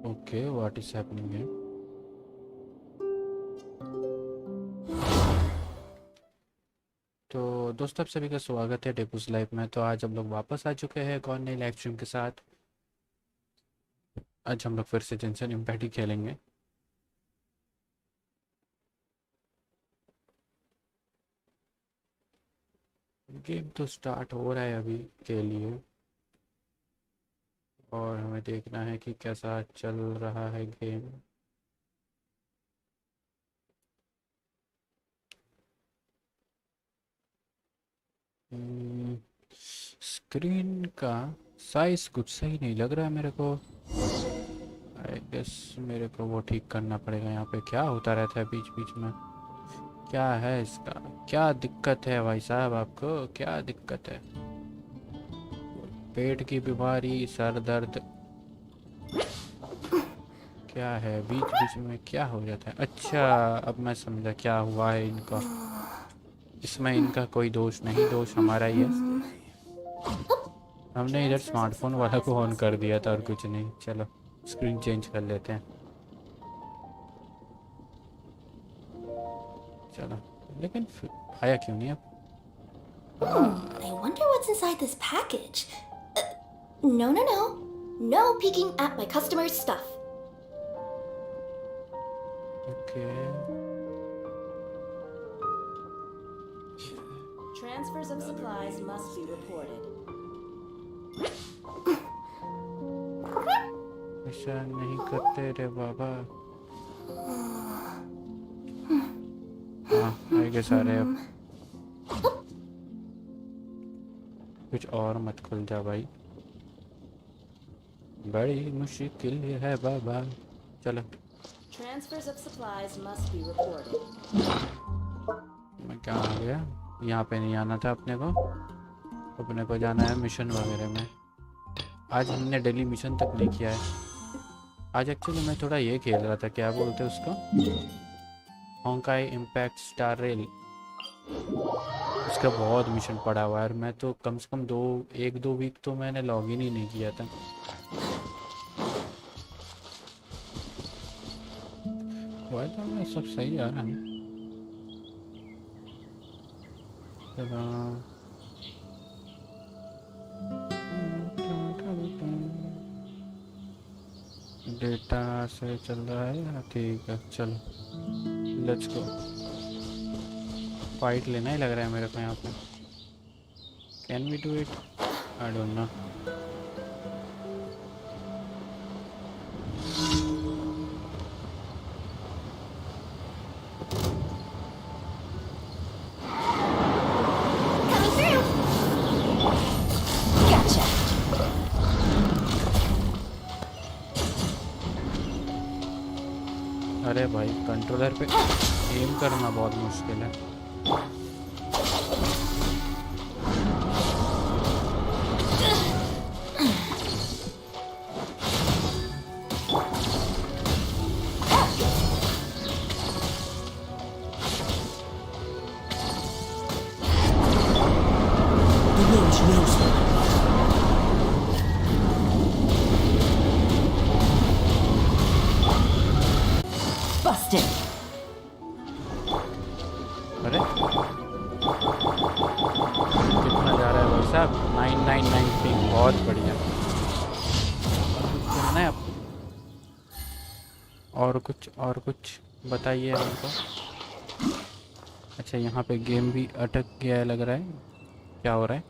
Okay, what is happening है? तो दोस्तों, आप सभी का स्वागत है डेपूस लाइफ में। तो आज हम लोग वापस आ चुके हैं एक और नई लाइव स्ट्रीम के साथ। आज हम लोग फिर से जेंशन इम्पैक्ट ही खेलेंगे। गेम तो स्टार्ट हो रहा है अभी के लिए, और हमें देखना है कि कैसा चल रहा है गेम। स्क्रीन का साइज कुछ सही नहीं लग रहा है मेरे को। आई गेस मेरे को वो ठीक करना पड़ेगा। यहाँ पे क्या होता रहता है बीच बीच में? क्या है इसका? क्या दिक्कत है भाई साहब? आपको क्या दिक्कत है? पेट की बीमारी, सर दर्द, क्या है बीच बीच में क्या हो जाता है? अच्छा, अब मैं समझा क्या हुआ है इनका। इसमें इनका कोई दोष नहीं, दोष हमारा ही है। हमने इधर स्मार्टफोन वाला को ऑन कर दिया था और कुछ नहीं। चलो स्क्रीन चेंज कर लेते हैं। चलो, लेकिन आया क्यों नहीं अब? I wonder what's inside this package. No. No peeking at my customers' stuff. Okay, Transfers of supplies must be reported. ऐसा नहीं करते रे बाबा। हाँ, आई गेस आ रहे अब। कुछ और मत खुल जा भाई, बड़ी मुश्किल है बाबा। चलो, Transfers of supplies must be reported. मैं क्या आ गया? यहाँ पे नहीं आना था अपने को। अपने को जाना है मिशन वगैरह में। आज हमने डेली मिशन तक नहीं किया है। आज एक्चुअली मैं थोड़ा ये खेल रहा था, क्या बोलते हैं उसको, होंकाई इम्पैक्ट स्टार रेल। उसका बहुत मिशन पड़ा हुआ है और मैं तो कम से कम 1-2 वीक तो मैंने लॉगिन ही नहीं किया था। तो मैं सब सही आ रहा है। डेटा से चल रहा है, ठीक है। चलो लेट्स गो। फाइट लेना ही लग रहा है मेरे को यहाँ पे। Can we do it? I don't know. Coming through. Gotcha. अरे भाई, कंट्रोलर पे एम करना बहुत मुश्किल है। Busted. अरे कितना जा रहा है भाई साहब? 999 पिंग, बहुत बढ़िया। सुनना है आपको? और कुछ बताइए हमको। अच्छा, यहाँ पे गेम भी अटक गया है लग रहा है। क्या हो रहा है?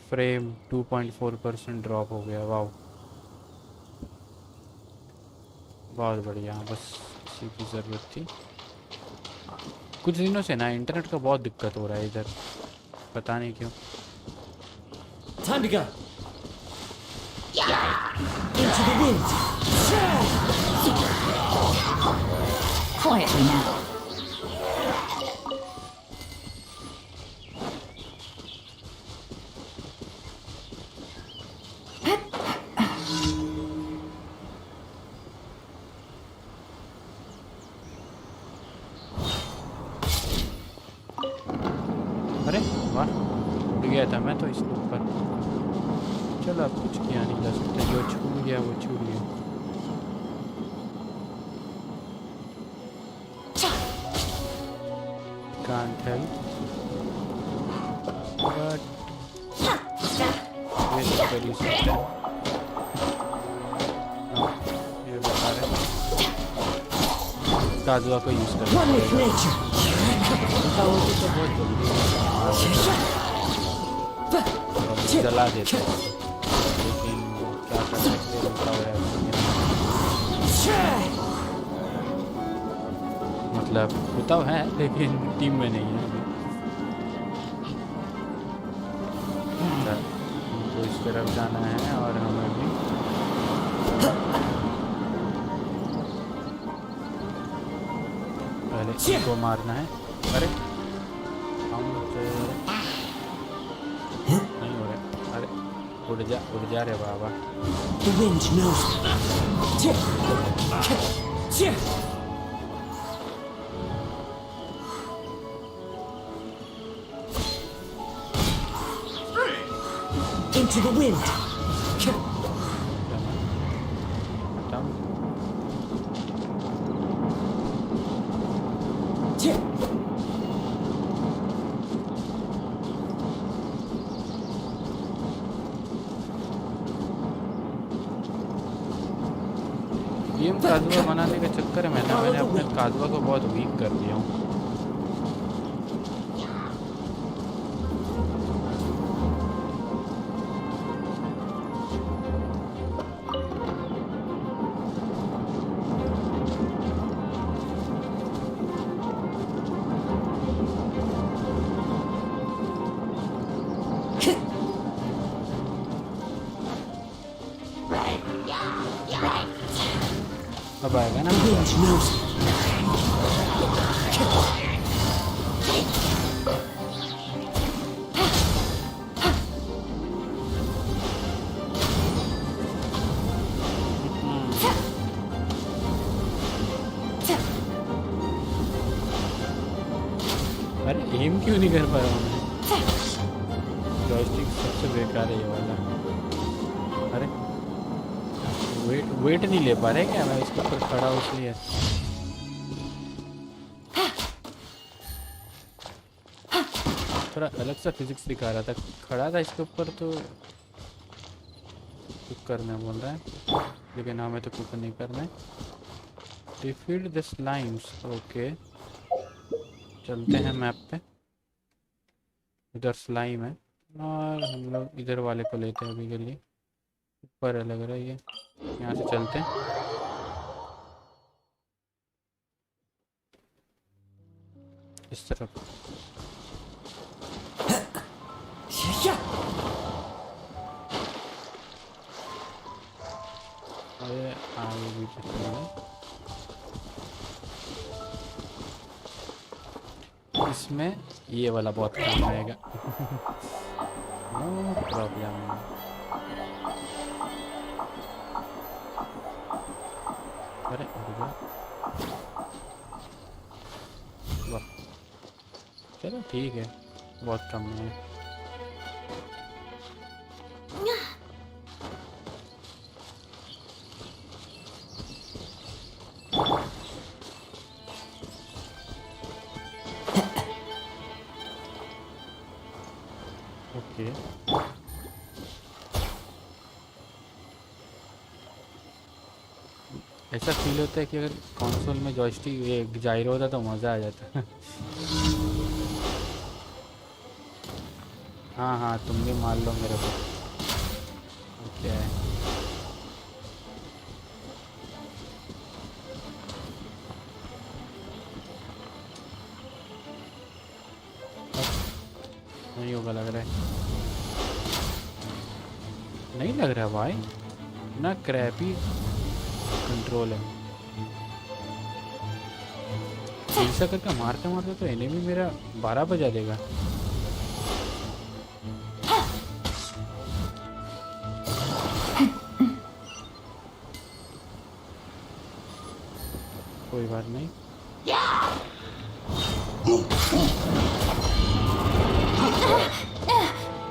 फ्रेम 2.4% ड्रॉप हो गया। वाह, बहुत बढ़िया। बस इसी की ज़रूरत थी। कुछ दिनों से ना इंटरनेट का बहुत दिक्कत हो रहा है इधर, पता नहीं क्यों। Time to go. Into the wind. Quietly now. अरे वाह, उड़ गया था मैं तो इसके ऊपर। चलो, अब कुछ किया नहीं जा सकता, जो छू गया, वो छूट गया। Can't help but ये तो कर ही सकते हैं। ये बता रहे काजुआ को यूज कर One with nature. तो बहुत जल्दी जला देते हैं, लेकिन क्या कर सकते हैं, रुका हुआ है। मतलब होता है लेकिन टीम में नहीं है। तो इस तरफ जाना है और हमें भी पहले इनको मारना है। अरे हम नहीं हो रहे। अरे उड़ जा रे बाबा। The wind knows. Into the wind. Game काजुआ बनाने के चक्कर में ना मैंने अपने काजुआ को बहुत वीक कर दिया हूँ। अब आएगा ना। The wind knows. अरे एम क्यों नहीं कर पा रहा हूँ मैं? जॉयस्टिक सबसे बेकार है ये वाला। अरे वेट नहीं ले पा रहे क्या? मैं इसके ऊपर खड़ा हूँ इसलिए। थोड़ा अलग सा फिजिक्स दिखा रहा था, खड़ा था इसके ऊपर तो कुक करने बोल रहा है, लेकिन हमें तो कुक नहीं करना है। डिफीट द स्लाइम्स, ओके चलते हैं मैप पे। इधर स्लाइम है और हम लोग इधर वाले को लेते हैं अभी के लिए। ऊपर है लग रहा है ये, यहाँ से चलते हैं। इस तरफ अरे आगे भी चलेंगे। इसमें ये वाला बहुत काम आएगा। No problem. अरे वाह चलो ठीक है, बहुत कम है। ओके ऐसा फील होता है कि अगर कंसोल में जॉयस्टिक जायरो होता तो मज़ा आ जाता। हाँ हाँ तुम भी मार लो मेरे को। ओके नहीं होगा लग रहा है, नहीं लग रहा भाई ना, क्रैपी कंट्रोल है। ऐसा करके मारते मारते तो एनिमी मेरा 12 बजा देगा। कोई बात नहीं,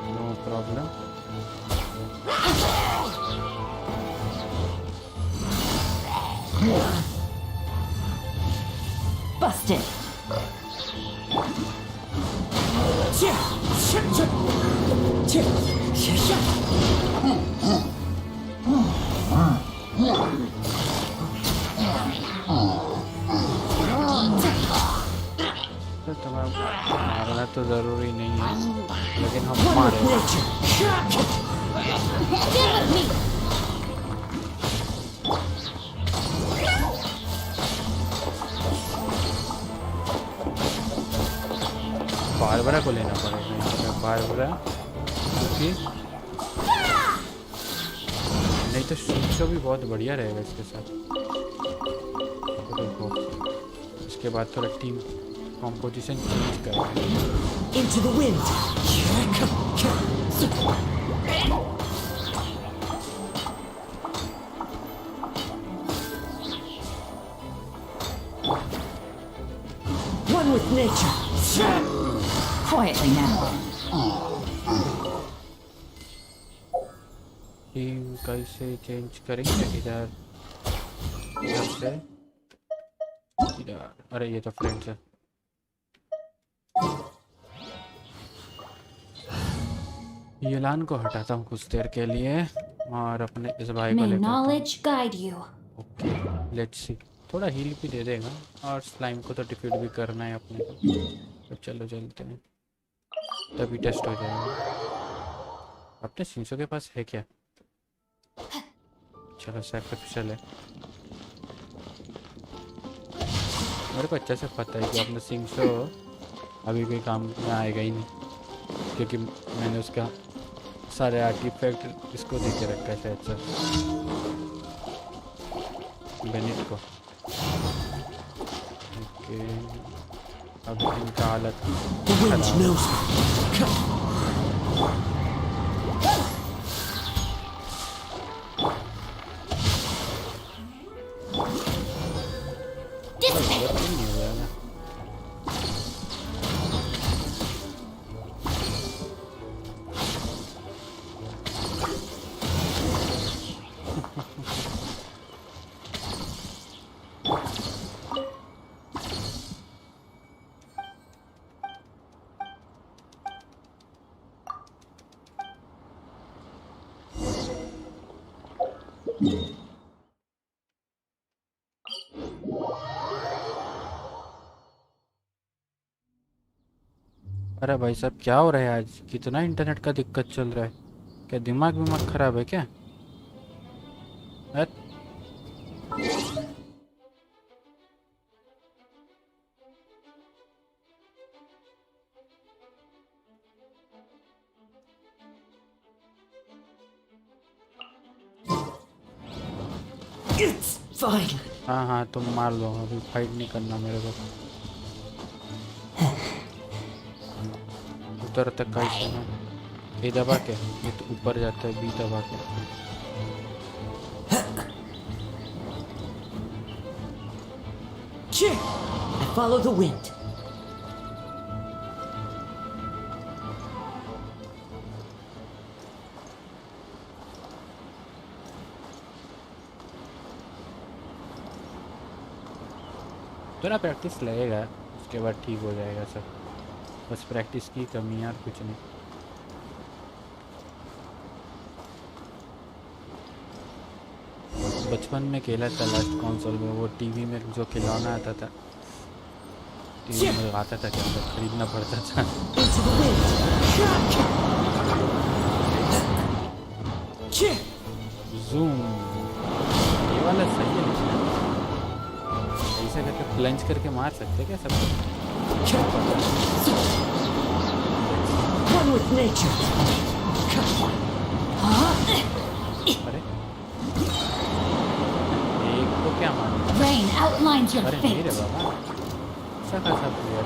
नो प्रॉब्लम। तो तुम्हें मारना तो ज़रूरी नहीं है, लेकिन हम One with मारेंगे। nature. Stand with me. Barbara को लेना पड़ेगा यहाँ पे, बारबरा, क्योंकि नहीं तो शिंचो भी बहुत बढ़िया रहेगा इसके साथ। तो देखो, इसके बाद थोड़ा टीम कॉम्पोजिशन चेंज करेंगे। Into the wind. One with nature. Quietly now. Team कैसे चेंज करेंगे? इधर, इधर से इधर। अरे ये तो फ्रेंड्स है। येलान को हटाता हूँ कुछ देर के लिए और अपने इस भाई को May लेकर आता हूँ। knowledge guide you. Okay, let's see. थोड़ा हील भी दे देगा और स्लाइम को तो डिफीट भी करना है अपने को। तो चलो चलते हैं, तभी टेस्ट हो जाएगा। अपने शिंसो के पास है क्या? चलो सैक्रिफिशियल है। मेरे को अच्छे से पता है कि अपना शिंसो अभी कोई काम में आएगा ही नहीं, क्योंकि मैंने उसका सारे आर्टिफैक्ट इसको दे के रखा है शायद से, बेनिट को। ओके, अब इनका हालत The wind खराब है। knows me. जरूरत ही नहीं हुआ है। अरे भाई साहब, क्या हो रहा है आज? कितना इंटरनेट का दिक्कत चल रहा है। क्या दिमाग विमाग खराब है क्या? हट। It's fine. हाँ हाँ, तुम मार दो, अभी फाइट नहीं करना मेरे को। उतर तक का ही ए दबा के, ये तो ऊपर जाता है, बी दबा के। Cheer. I follow the wind. थोड़ा प्रैक्टिस लगेगा, उसके बाद ठीक हो जाएगा सब। बस प्रैक्टिस की कमी है और कुछ नहीं। बचपन में खेला था लास्ट कंसोल में, वो टीवी में जो खिलौना आता था, टीवी में आता था, क्या था, खरीदना पड़ता था। Into the wind. Cheer. Zoom, ये वाला सही है लेकिन ऐसा करके प्लंज करके मार सकते क्या सब? One with nature. अरे एक को क्या मार? Rain outlines your अरे मेरे fate. बाबा, ऐसा कैसा player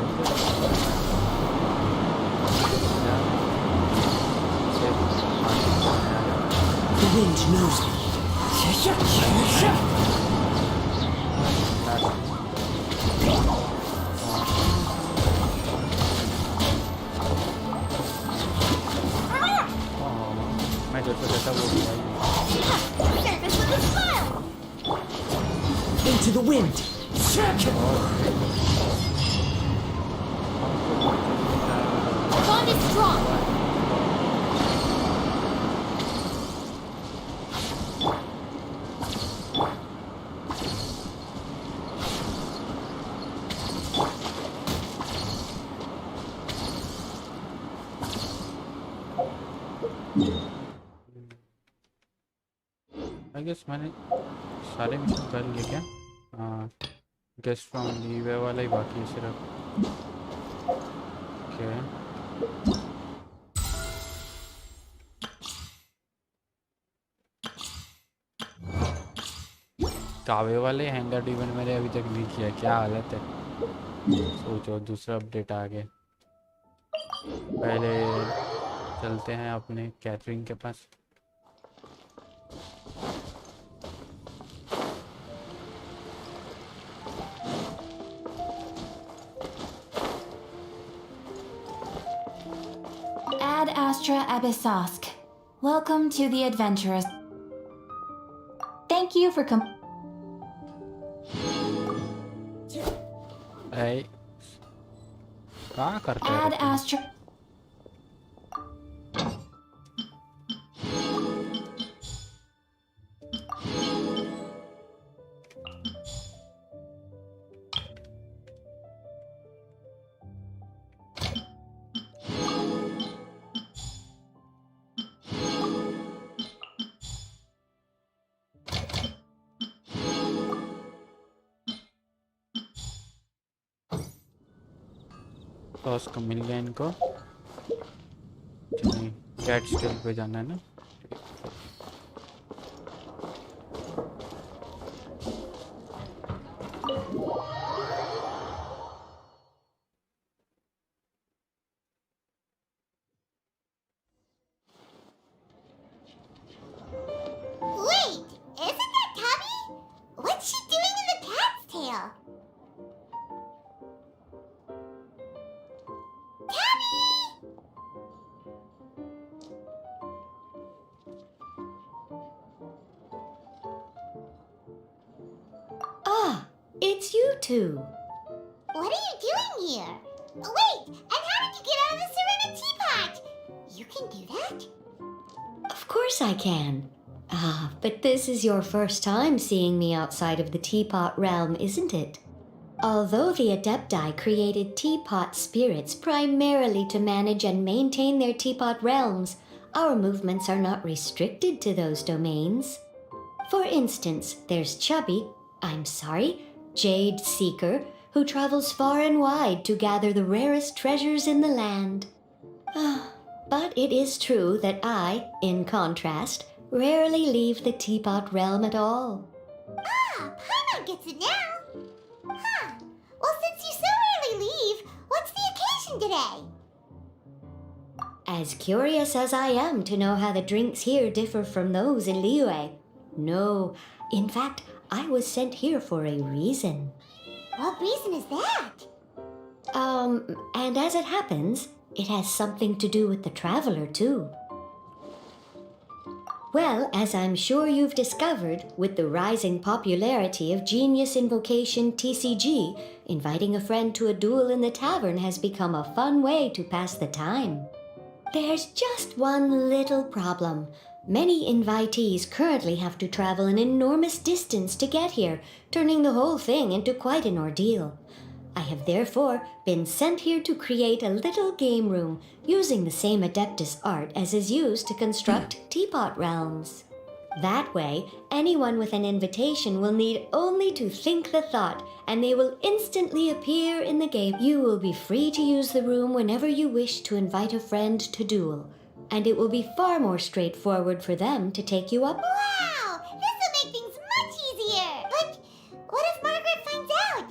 The wind knows me. मैं जो सोचा था वो भी भाई। Surface with a smile. Into the wind. Bond is strong. I guess मैंने सारे मिशन कर लिए क्या? हाँ, गेस्ट फ्रॉम लीवे वाला ही बाकी है सिर्फ। ओके, कावे वाले हैंगर इवेंट मैंने अभी तक नहीं किया, क्या हालत है। सोचो दूसरा अपडेट आ गया। पहले चलते हैं अपने कैथरीन के पास। Ad Astra Abyssosk. Welcome to the Adventurous. Thank you for ऐ क्या करते हो Ad तुम? Astra. तो उसको मिल गया इनको। नहीं, कैट स्टिल पे जाना है ना। Wait, isn't that Tabby? What's she doing in the cat's tail? Tabby! Ah, it's you two. What are you doing here? Wait, and how did you get out of the Serena teapot? You can do that? Of course I can. Ah, but this is your first time seeing me outside of the teapot realm, isn't it? Although the Adepti created teapot spirits primarily to manage and maintain their teapot realms, our movements are not restricted to those domains. For instance, there's Jade Seeker, who travels far and wide to gather the rarest treasures in the land. But it is true that I, in contrast, rarely leave the teapot realm at all. Ah, Paimon gets it now. Huh. Well, since you so rarely leave, what's the occasion today? As curious as I am to know how the drinks here differ from those in Liyue. No, in fact, I was sent here for a reason. What reason is that? And as it happens, it has something to do with the traveler, too. Well, as I'm sure you've discovered, with the rising popularity of Genius Invocation TCG, inviting a friend to a duel in the tavern has become a fun way to pass the time. There's just one little problem. Many invitees currently have to travel an enormous distance to get here, turning the whole thing into quite an ordeal. I have therefore been sent here to create a little game room using the same Adeptus art as is used to construct teapot realms. That way, anyone with an invitation will need only to think the thought, and they will instantly appear in the game. You will be free to use the room whenever you wish to invite a friend to duel, and it will be far more straightforward for them to take you up. Wow, this will make things much easier. But what if Margaret finds out?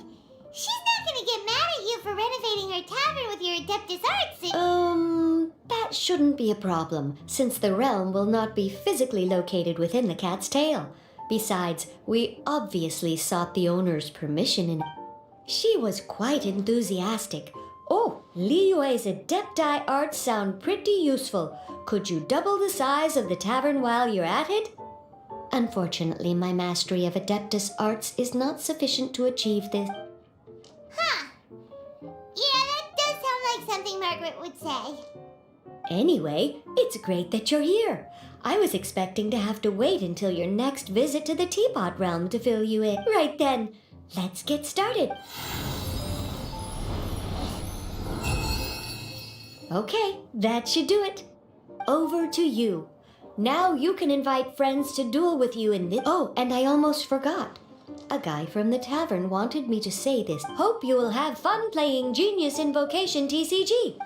She's not going to get mad at you for renovating her tavern with your Adeptus arts. That shouldn't be a problem, since the realm will not be physically located within the cat's tail. Besides, we obviously sought the owner's permission and she was quite enthusiastic. Oh, Liyue's Adepti arts sound pretty useful. Could you double the size of the tavern while you're at it? Unfortunately, my mastery of Adeptus arts is not sufficient to achieve this. Huh. Yeah, that does sound like something Margaret would say. Anyway, it's great that you're here. I was expecting to have to wait until your next visit to the Teapot Realm to fill you in. Right then, let's get started. Okay, that should do it. over to you. Now you can invite friends to duel with you in this. Oh, and I almost forgot. A guy from the tavern wanted me to say this. Hope you will have fun playing Genius Invocation TCG.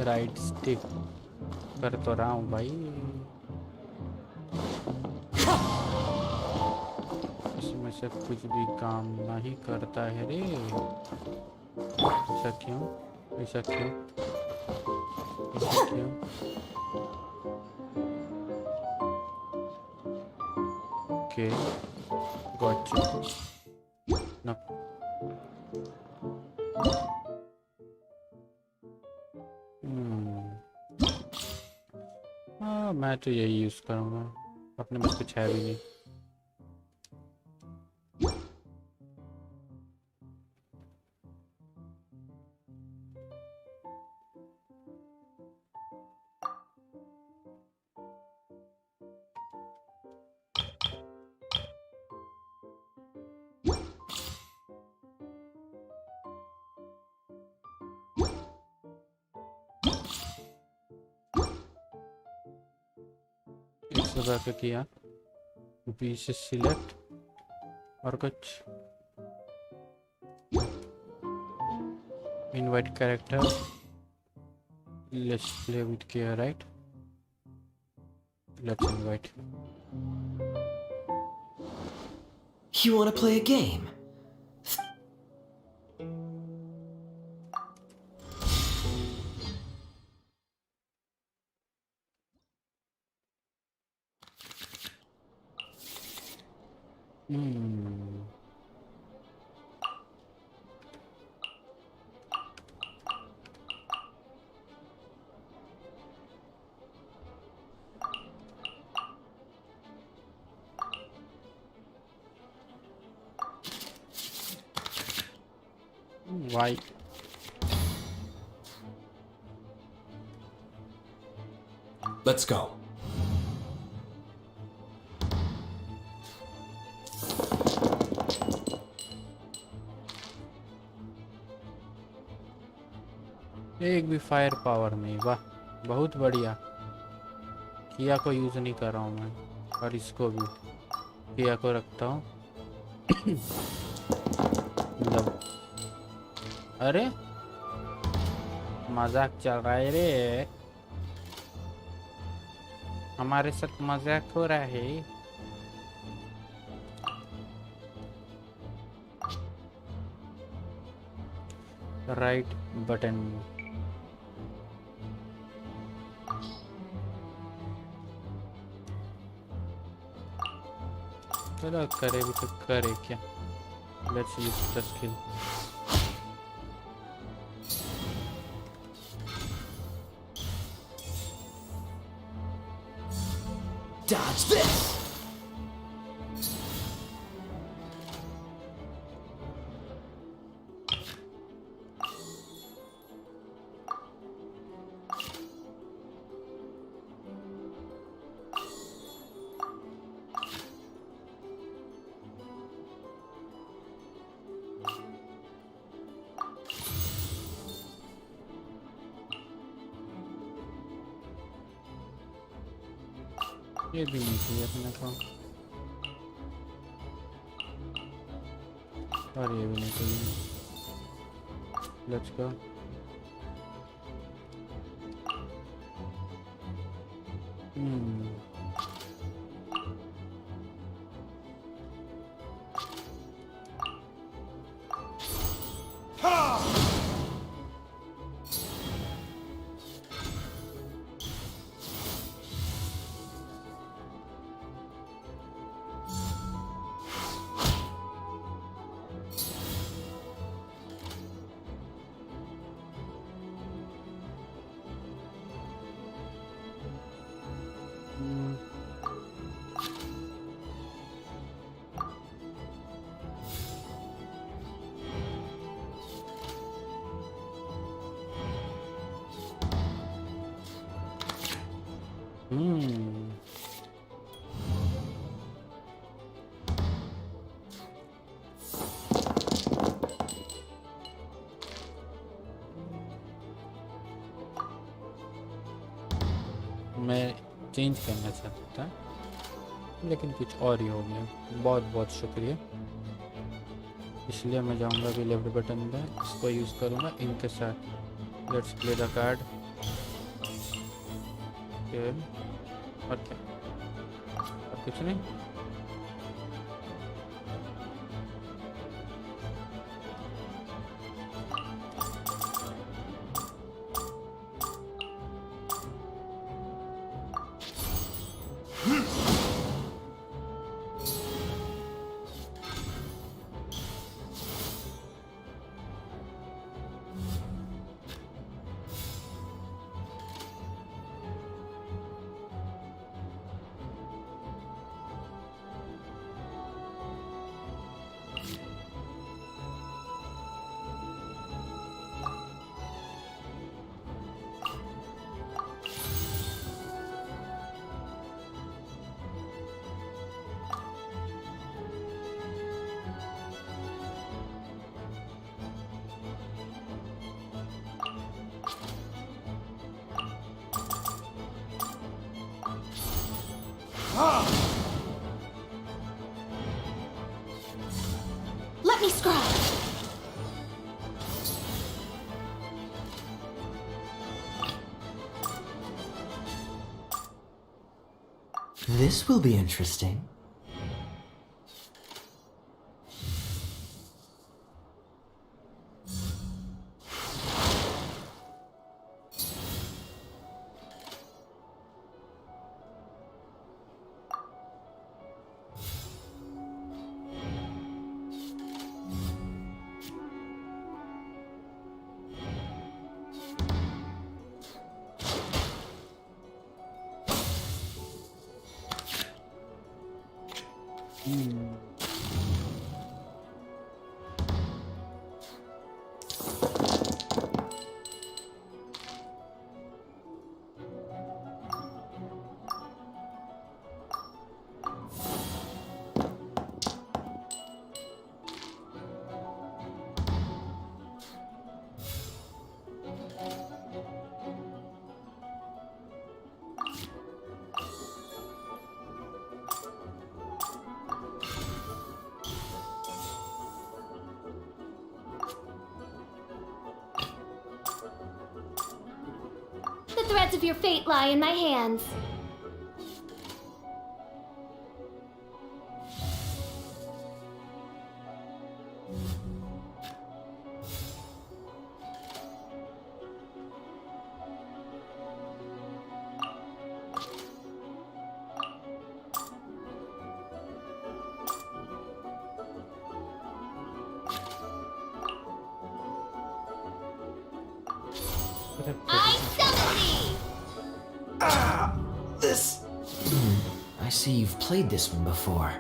Right stick कर तो रहा हूँ भाई। इसमें से कुछ भी काम नहीं करता है रे। ऐसा क्यों? ऐसा क्यों? ऐसा क्यों? ओके गॉट ना। हाँ मैं तो यही यूज़ करूँगा, अपने पास कुछ है भी नहीं। इस जगह पे किया बी से सिलेक्ट और कुछ invite character, let's play with care, right? Let's invite. You want to play a game? Why? Let's go. एक भी फायर पावर नहीं, वाह बहुत बढ़िया। किया को यूज नहीं कर रहा हूँ मैं, और इसको भी किया को रखता हूँ। मतलब अरे मजाक चल रहा है रे, हमारे साथ मजाक हो रहा है। राइट बटन चलो करे भी तो करे क्या। Let's use the skill. Dodge this! ये भी नहीं चाहिए अपने को, और ये भी नहीं चाहिए। Let's go. चेंज करना चाहता था, लेकिन कुछ और ही हो गया। बहुत बहुत शुक्रिया। इसलिए मैं जाऊंगा अभी लेफ्ट बटन में, इसको यूज़ करूंगा इनके साथ। Let's play the card. और क्या, और कुछ नहीं। Let me scry. This will be interesting. The threads of your fate lie in my hands. I summon thee! This. I see you've played this one before.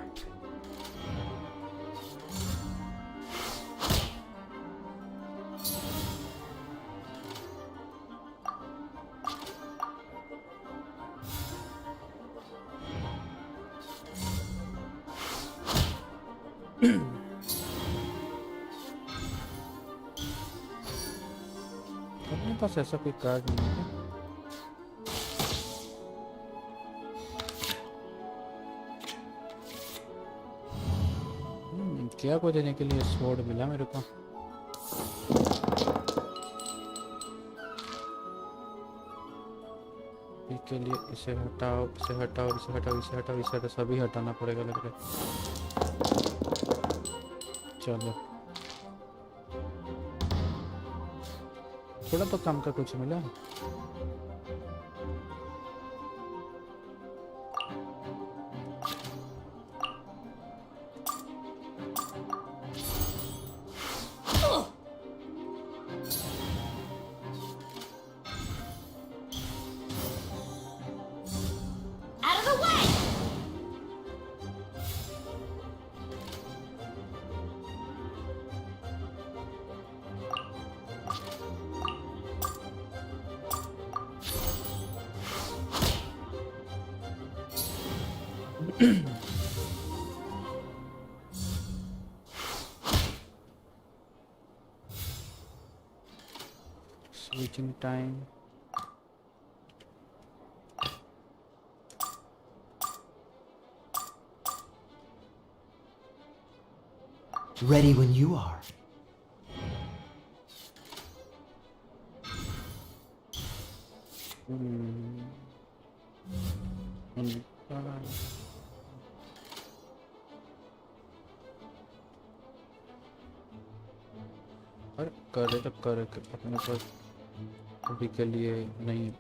अपने पास ऐसा कोई card नहीं है। क्या को देने के लिए स्वॉर्ड मिला मेरे को। इसके लिए इसे हटाओ, इसे हटाओ, इसे हटाओ, इसे हटाओ, इसे हटाओ, सभी हटाना पड़ेगा लग रहा है। चलो, थोड़ा तो काम का कुछ मिला। Out of the way! Switching time. Ready when you are. अरे करे तो करे अपने पास अभी के लिए नहीं।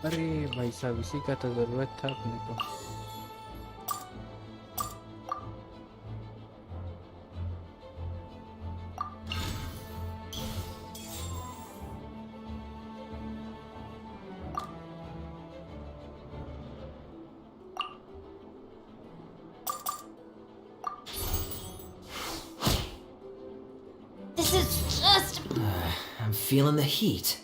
अरे भाई साहब इसी का तो ज़रूरत था अपने को। This is just... I'm feeling the heat.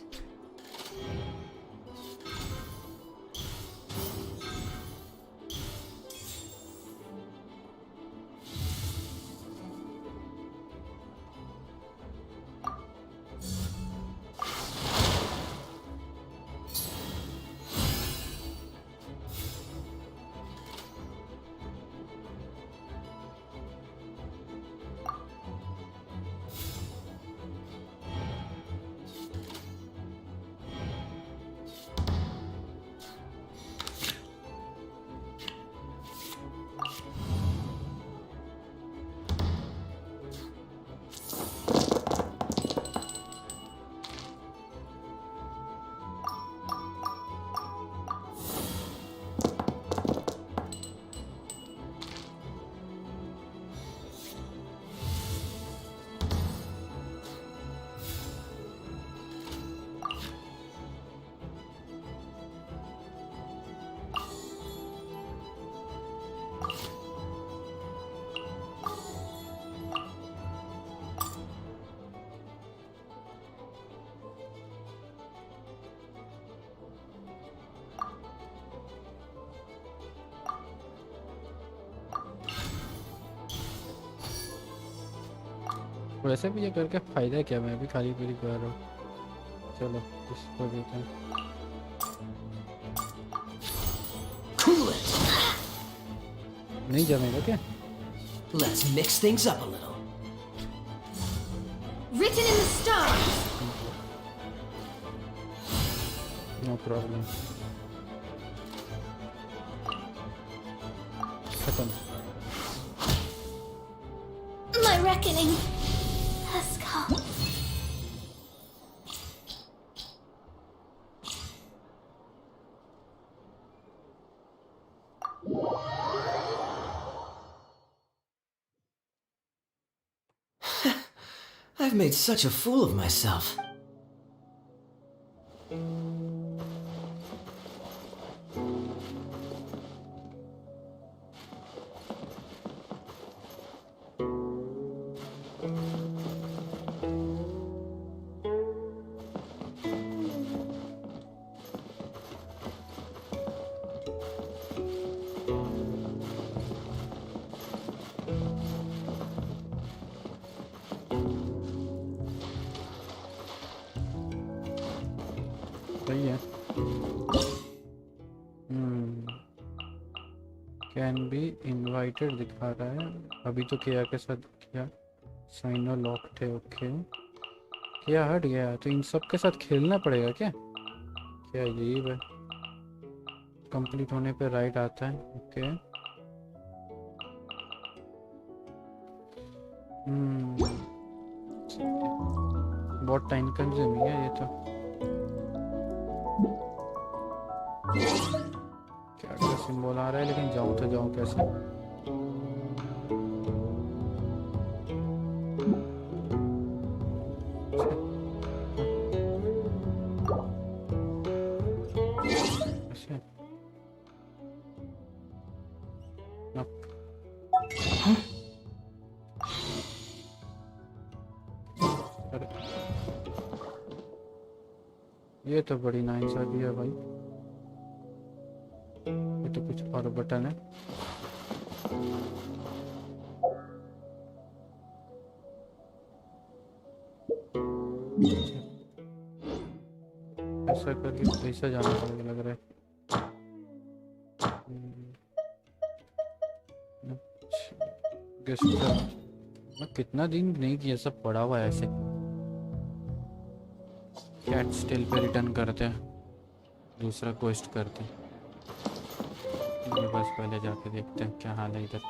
वैसे भी ये करके फायदा क्या, मैं भी खाली पूरी कर रहा हूँ। चलो इसको देते हैं। Cool it. नहीं जमेगा क्या? Let's mix things up a little. Written in the stars. No problem. खत्म। My reckoning has come. I've made such a fool of myself. सही है। कैन बी इनवाइटेड दिखा रहा है। अभी तो किया के साथ किया साइनो लॉक थे। ओके क्या हट गया, तो इन सब के साथ खेलना पड़ेगा क्या? क्या अजीब है। कंप्लीट होने पे राइट आता है। ओके बहुत टाइम कंज्यूमिंग है ये तो। क्या कर सिंबल आ रहा है, लेकिन जाऊं तो जाऊं कैसे? कैसे? ना। अरे, ये तो बड़ी नाइंसाफी है भाई। ये तो कुछ और बटन है। ऐसा करके ऐसा जाना पड़ेगा लग रहा है। गेस्ट मैं कितना दिन नहीं किया, सब पड़ा हुआ है ऐसे। कैट स्टिल पे रिटर्न करते हैं, दूसरा क्वेस्ट करते हैं। ये बस पहले जाके देखते हैं क्या हाल है इधर।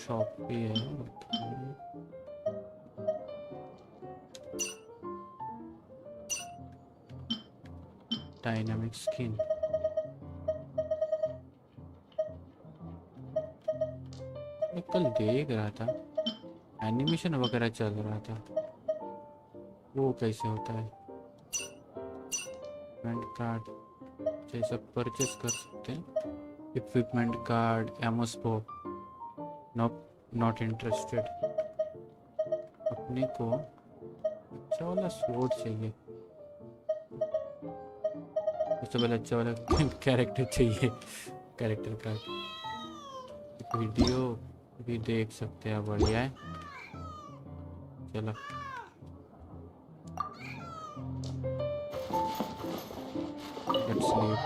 शॉप भी है। डायनामिक स्किन, मैं कल देख रहा था एनिमेशन वगैरह चल रहा था, वो कैसे होता है? इक्विपमेंट कार्ड जैसा परचेस कर सकते हैं। इक्विपमेंट कार्ड, एमोस्पो, नॉट इंटरेस्टेड। अपने को अच्छा वाला स्वॉर्ड चाहिए, उससे पहले अच्छा वाला कैरेक्टर चाहिए। कैरेक्टर कार्ड, वीडियो भी देख सकते हैं, बढ़िया है। चलो लेट्स लीव।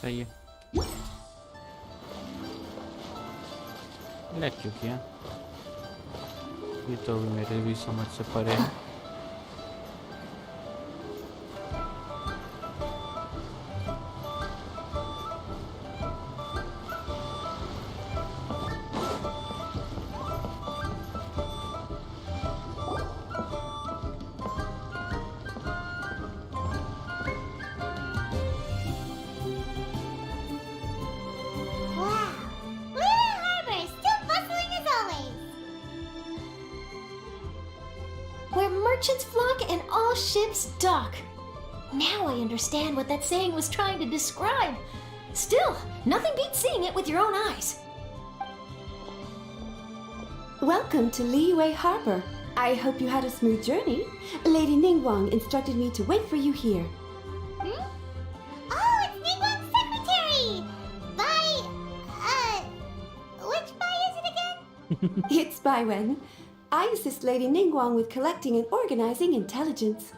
सही है, लग क्यों किया? ये तो अभी मेरे भी समझ से परे है। Wow. Luna Harbor is still bustling as always. Where merchants flock and all ships dock. Now I understand what that saying was trying to describe. Still, nothing beats seeing it with your own eyes. Welcome to Liyue Harbor. I hope you had a smooth journey. Lady Ningguang instructed me to wait for you here. Hmm? Oh, it's Ningguang's secretary! Which Bai is it again? It's Baiwen. I assist Lady Ningguang with collecting and organizing intelligence.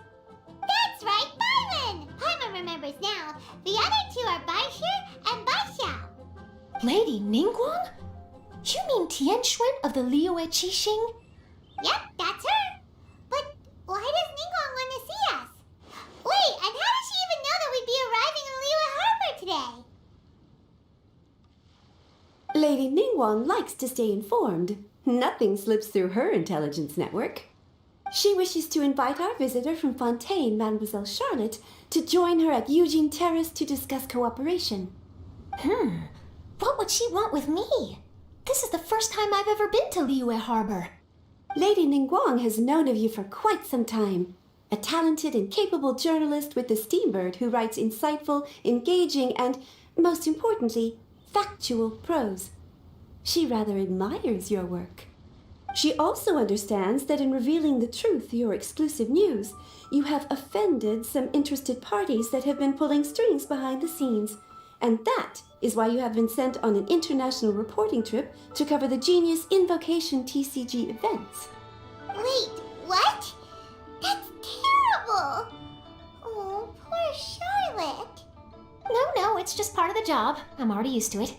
That's right, Baiwen! Paimon remembers now. The other two are Baishir and Baishao. Lady Ningguang? You mean Tianxuan of the Liyue Qixing? Yep, that's her. But why does Ningguang want to see us? Wait, and how does she even know that we'd be arriving in Liyue Harbor today? Lady Ningguang likes to stay informed. Nothing slips through her intelligence network. She wishes to invite our visitor from Fontaine, Mademoiselle Charlotte, to join her at Eugene Terrace to discuss cooperation. What would she want with me? This is the first time I've ever been to Liyue Harbor. Lady Ningguang has known of you for quite some time. A talented and capable journalist with the Steambird who writes insightful, engaging, and, most importantly, factual prose. She rather admires your work. She also understands that in revealing the truth, your exclusive news, you have offended some interested parties that have been pulling strings behind the scenes. And that is why you have been sent on an international reporting trip to cover the Genius Invocation TCG events. Wait, what? That's terrible! Oh, poor Charlotte. No, it's just part of the job. I'm already used to it.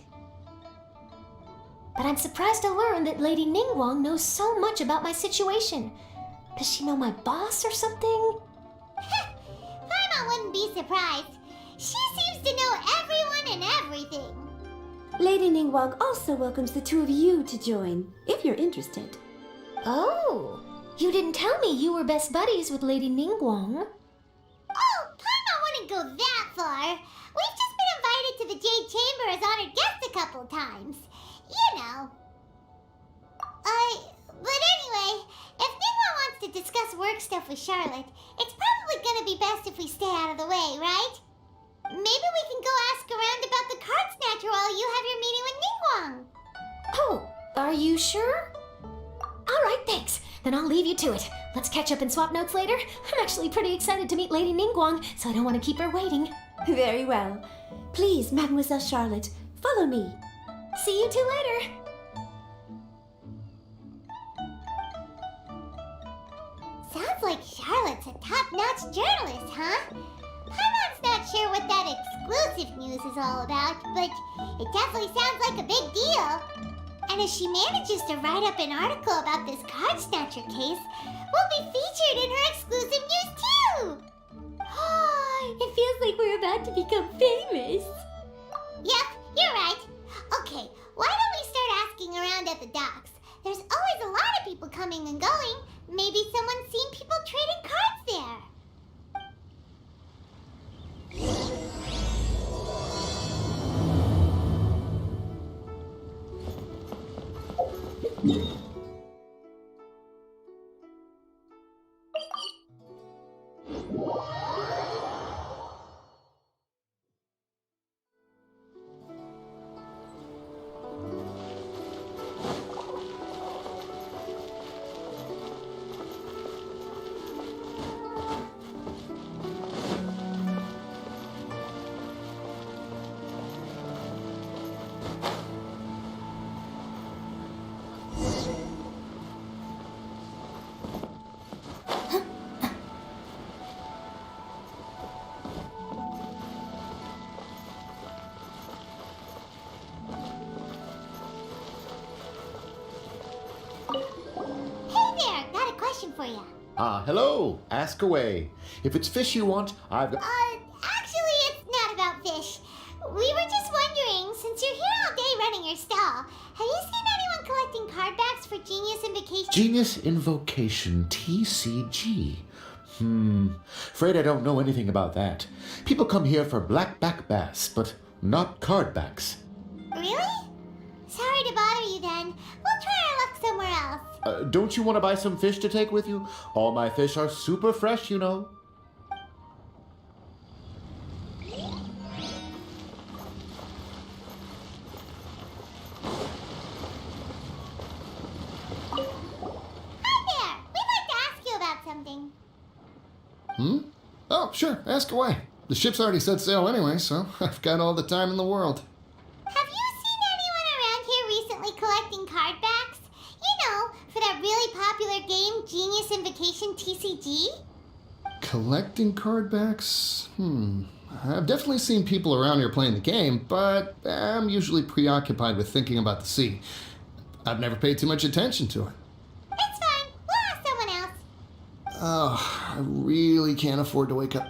But I'm surprised to learn that Lady Ningguang knows so much about my situation. Does she know my boss or something? Paimon wouldn't be surprised. She seems to know everyone and everything. Lady Ningguang also welcomes the two of you to join, if you're interested. Oh, you didn't tell me you were best buddies with Lady Ningguang. Oh, Paimon wouldn't go that far. We've just been invited to the Jade Chamber as honored guests a couple times. You know. But anyway, if Ningguang wants to discuss work stuff with Charlotte, it's probably gonna be best if we stay out of the way, right? Maybe we can go ask around about the card snatcher while you have your meeting with Ningguang. Oh, are you sure? All right, thanks. Then I'll leave you to it. Let's catch up and swap notes later. I'm actually pretty excited to meet Lady Ningguang, so I don't want to keep her waiting. Very well. Please, Mademoiselle Charlotte, follow me. See you two later. Sounds like Charlotte's a top-notch journalist, huh? Paimon's not sure what that exclusive news is all about, but it definitely sounds like a big deal. And if she manages to write up an article about this card snatcher case, we'll be featured in her exclusive news too! It feels like we're about to become famous. Yep, you're right. Okay, why don't we start asking around at the docks? There's always a lot of people coming and going. Maybe someone's seen people trading cards there. For you. Hello. Ask away. If it's fish you want, I've got... Actually, it's not about fish. We were just wondering, since you're here all day running your stall, have you seen anyone collecting card backs for Genius Invocation? Genius Invocation TCG. Afraid I don't know anything about that. People come here for blackback bass, but not card backs. Really? Sorry to bother you then. We'll try our luck somewhere else. Don't you want to buy some fish to take with you? All my fish are super fresh, you know. Hi there! We'd like to ask you about something. Oh, sure, ask away. The ship's already set sail anyway, so I've got all the time in the world. Have you seen anyone around here recently collecting card backs? You know, for that really popular game, Genius Invocation TCG? Collecting card backs? I've definitely seen people around here playing the game, but I'm usually preoccupied with thinking about the sea. I've never paid too much attention to it. It's fine. We'll ask someone else. Oh, I really can't afford to wake up.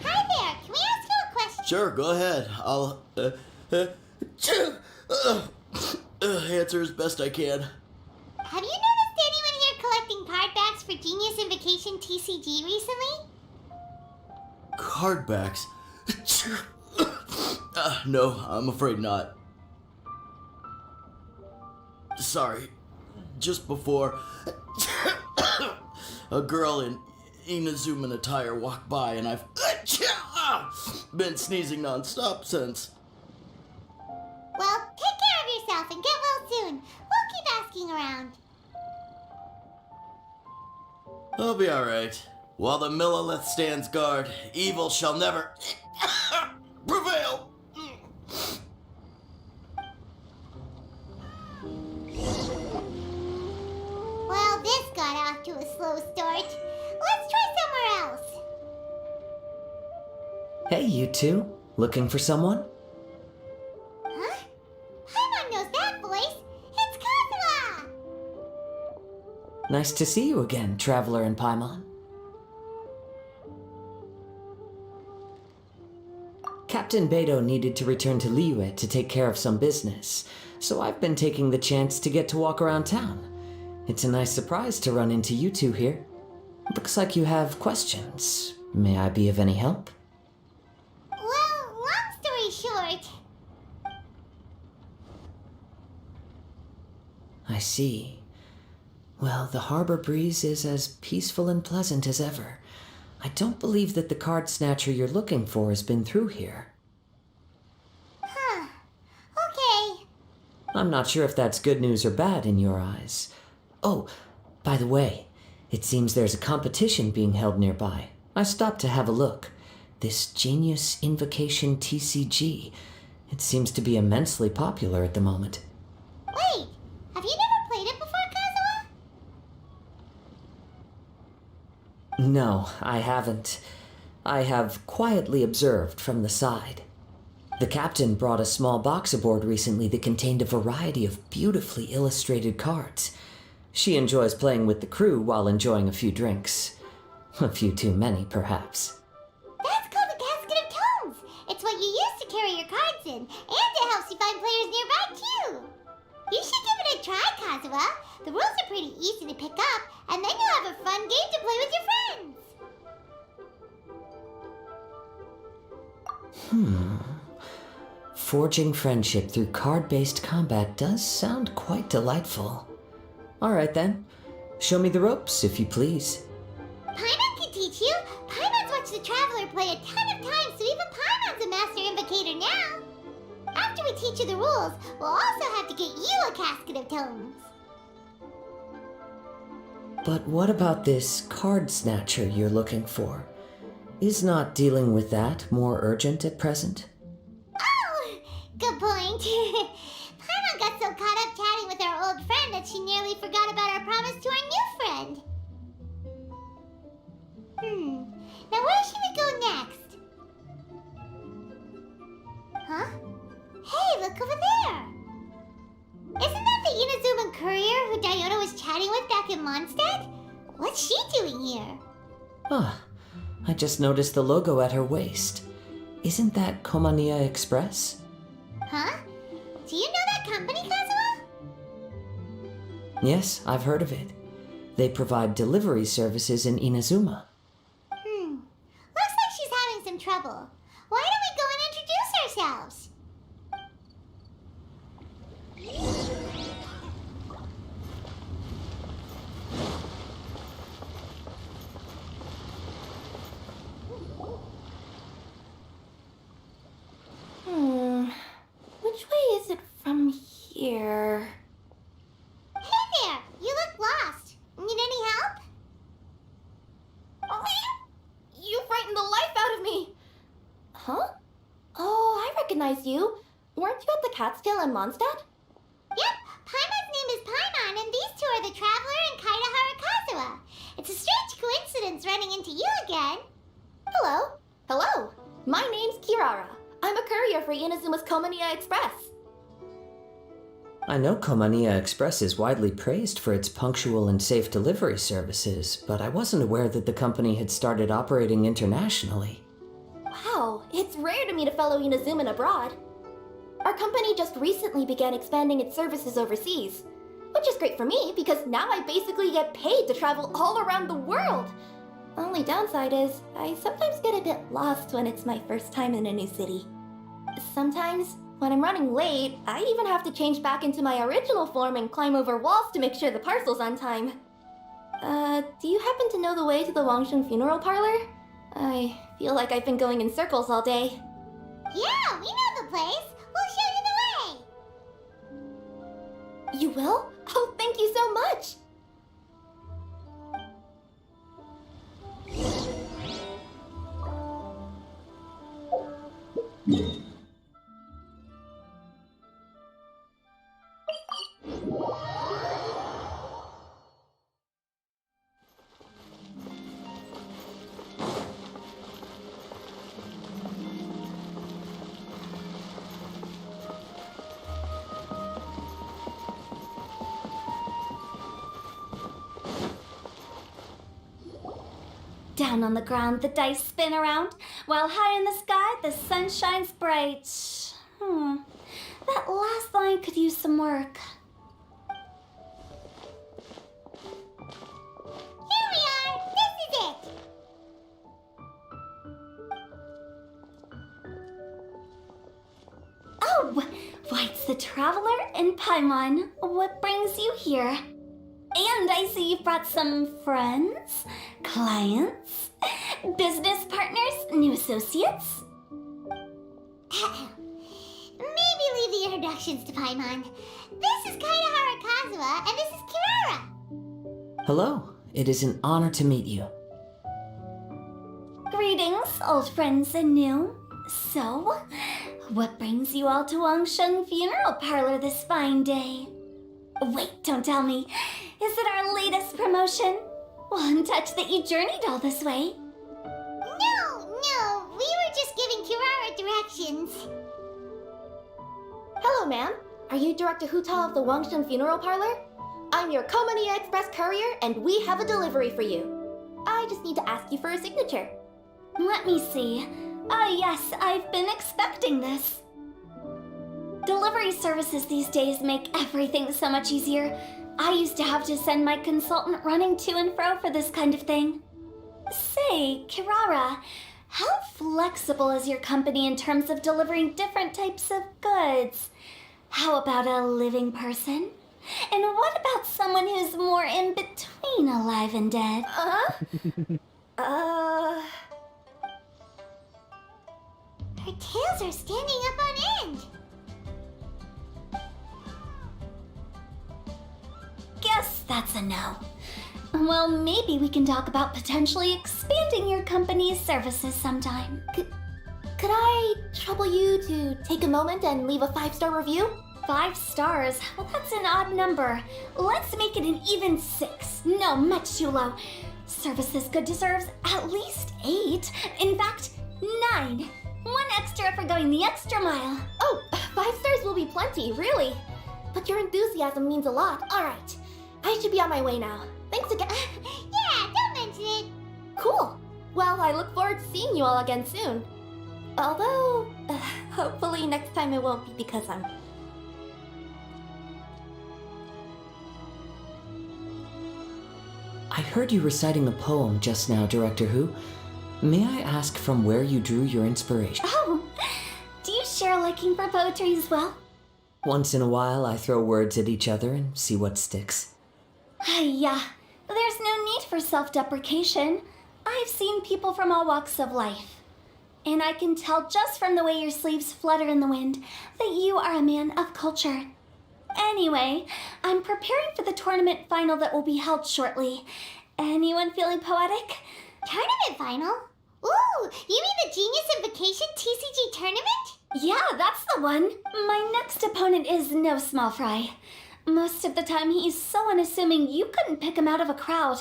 Hi there. Can we ask you a question? Sure, go ahead. I'll answer as best I can. Have you noticed anyone here collecting card backs for Genius Invocation TCG recently? Cardbacks? No, I'm afraid not. Sorry. Just before, a girl in Inazuman attire walked by and I've been sneezing non-stop since. Well, take care of yourself and get well soon. We'll keep asking around. I'll be alright. While the Millilith stands guard, evil shall never prevail. Well, this got off to a slow start. Let's try somewhere else. Hey, you two. Looking for someone? Huh? Paimon knows that voice. It's Kazuha! Nice to see you again, Traveler and Paimon. Captain Beidou needed to return to Liyue to take care of some business, so I've been taking the chance to get to walk around town. It's a nice surprise to run into you two here. Looks like you have questions. May I be of any help? Well, long story short. I see. Well, the harbor breeze is as peaceful and pleasant as ever. I don't believe that the card snatcher you're looking for has been through here. Huh. Okay. I'm not sure if that's good news or bad in your eyes. Oh, by the way, it seems there's a competition being held nearby. I stopped to have a look. This Genius Invocation TCG. It seems to be immensely popular at the moment. Wait, have you never played it before, Kazuha? No, I haven't. I have quietly observed from the side. The captain brought a small box aboard recently that contained a variety of beautifully illustrated cards. She enjoys playing with the crew while enjoying a few drinks. A few too many, perhaps. That's called the Casket of Tomes. It's what you use to carry your cards in, and it helps you find players nearby, too. You should give it a try, Kazuha. The rules are pretty easy to pick up, and then you'll have a fun game to play with your friends. Forging friendship through card-based combat does sound quite delightful. All right, then. Show me the ropes, if you please. Paimon can teach you. Paimon's watched the Traveler play a ton of times, so even Paimon's a master invocator now. After we teach you the rules, we'll also have to get you a Casket of Tomes. But what about this card snatcher you're looking for? Is not dealing with that more urgent at present? Oh, good point. Paimon got so caught up chatting with our old friend that she nearly forgot about our promise to our new friend. Now where should we go next? Huh? Hey, look over there! Isn't that the Inazuman courier who Diona was chatting with back in Mondstadt? What's she doing here? Ah, I just noticed the logo at her waist. Isn't that Komania Express? Huh? Do you know that company, Kazuha? Yes, I've heard of it. They provide delivery services in Inazuma. Looks like she's having some trouble. Why don't we go and introduce ourselves? Which way is it from here? Hey there! You look lost. Need any help? You frightened the life out of me! Huh? Oh, I recognize you. Weren't you at the Catskill in Mondstadt? Yep, Paimon's name is Paimon, and these two are the Traveler and Kaidahara Kazuha. It's a strange coincidence running into you again. Hello. Hello. My name's Kirara. I'm a courier for Inazuma's Komania Express. I know Komania Express is widely praised for its punctual and safe delivery services, but I wasn't aware that the company had started operating internationally. Wow, it's rare to meet a fellow Inazuman abroad. Our company just recently began expanding its services overseas, which is great for me because now I basically get paid to travel all around the world. Only downside is, I sometimes get a bit lost when it's my first time in a new city. Sometimes, when I'm running late, I even have to change back into my original form and climb over walls to make sure the parcel's on time. Do you happen to know the way to the Wangsheng funeral parlor? I feel like I've been going in circles all day. Yeah, we know the place. We'll show you the way. You will? Oh, thank you so much! Down on the ground, the dice spin around, while high in the sky, the sun shines bright. That last line could use some work. Here we are. This is it. Oh, why, it's the Traveler and Paimon. What brings you here? And I see you've brought some friends, clients, business partners, new associates. Maybe leave the introductions to Paimon. This is Kaidahara Kazuha, and this is Kirara. Hello, it is an honor to meet you. Greetings, old friends and new. So, what brings you all to Wangsheng Funeral Parlor this fine day? Wait, don't tell me. Is it our latest promotion? Well, I'm touched that you journeyed all this way. No, we were just giving Kirara directions. Hello, ma'am. Are you Director Huta of the Wangsheng Funeral Parlor? I'm your Komani Express courier, and we have a delivery for you. I just need to ask you for a signature. Let me see. Yes, I've been expecting this. Delivery services these days make everything so much easier. I used to have to send my consultant running to and fro for this kind of thing. Say, Kirara, how flexible is your company in terms of delivering different types of goods? How about a living person? And what about someone who's more in between alive and dead? Her tails are standing up on end. Guess that's a no. Well, maybe we can talk about potentially expanding your company's services sometime. Could I trouble you to take a moment and leave a 5-star review? 5 stars? Well, that's an odd number. Let's make it an even 6. No, much too low. Service this good deserves at least 8. In fact, 9. 1 extra for going the extra mile. Oh, 5 stars will be plenty, really. But your enthusiasm means a lot. All right. I should be on my way now. Thanks again. Yeah, don't mention it. Cool. Well, I look forward to seeing you all again soon. Although, hopefully next time it won't be because I'm... I heard you reciting a poem just now, Director Who. May I ask from where you drew your inspiration? Oh, do you share a liking for poetry as well? Once in a while, I throw words at each other and see what sticks. Yeah, there's no need for self-deprecation. I've seen people from all walks of life. And I can tell just from the way your sleeves flutter in the wind that you are a man of culture. Anyway, I'm preparing for the tournament final that will be held shortly. Anyone feeling poetic? Tournament final? Ooh, you mean the Genius Invocation TCG tournament? Yeah, that's the one. My next opponent is no small fry. Most of the time he's so unassuming you couldn't pick him out of a crowd.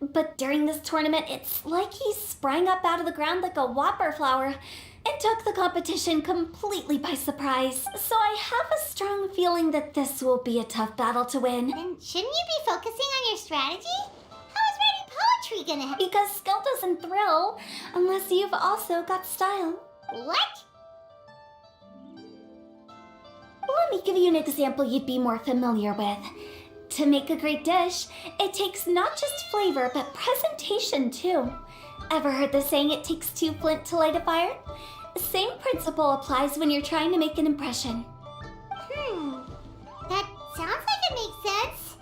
But during this tournament, it's like he sprang up out of the ground like a whopper flower and took the competition completely by surprise. So I have a strong feeling that this will be a tough battle to win. Then shouldn't you be focusing on your strategy? How is writing poetry gonna help? Because skill doesn't thrill unless you've also got style. What? Let me give you an example you'd be more familiar with. To make a great dish, it takes not just flavor, but presentation too. Ever heard the saying, it takes two flint to light a fire? Same principle applies when you're trying to make an impression. That sounds like it makes sense.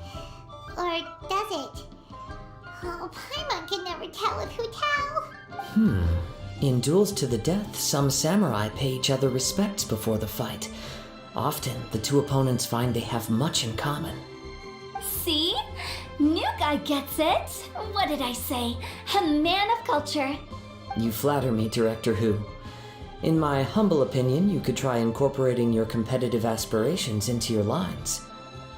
Or does it? Oh, Paimon can never tell with Hu Tao. In duels to the death, some samurai pay each other respects before the fight. Often, the two opponents find they have much in common. See? New guy gets it. What did I say? A man of culture. You flatter me, Director Hu. In my humble opinion, you could try incorporating your competitive aspirations into your lines.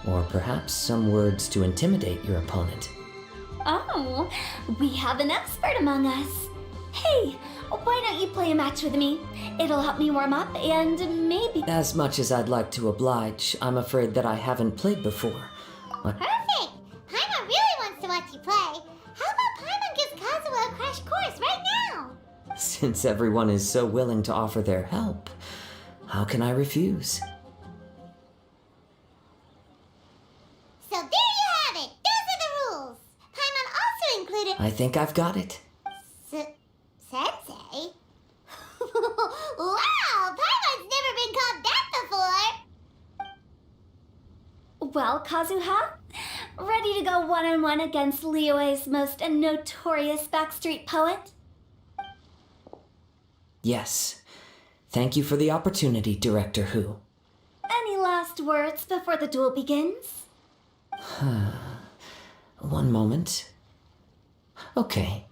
Or perhaps some words to intimidate your opponent. Oh, we have an expert among us. Hey, why don't you play a match with me? It'll help me warm up and maybe... As much as I'd like to oblige, I'm afraid that I haven't played before. Perfect! Paimon really wants to watch you play. How about Paimon gives Kazuha a crash course right now? Since everyone is so willing to offer their help, how can I refuse? So there you have it! Those are the rules! Paimon also included... I think I've got it. Sensei? Wow! Paimon's never been called that before! Well, Kazuha, ready to go one-on-one against Liyue's most notorious backstreet poet? Yes. Thank you for the opportunity, Director Hu. Any last words before the duel begins? One moment. Okay,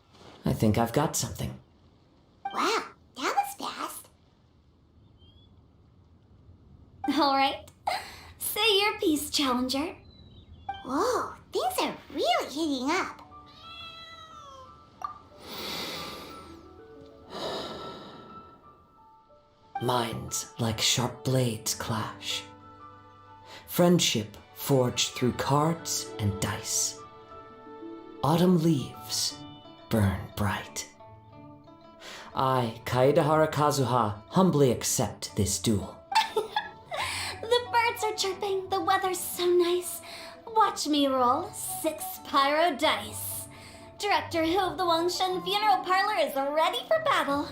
I think I've got something. Wow, that was fast. All right. Say your piece, Challenger. Whoa, things are really heating up. Minds like sharp blades clash. Friendship forged through cards and dice. Autumn leaves burn bright. I, Kaedehara Kazuha, humbly accept this duel. The birds are chirping, the weather's so nice. Watch me roll 6 pyro dice. Director Hu of the Wangshen Funeral Parlor is ready for battle.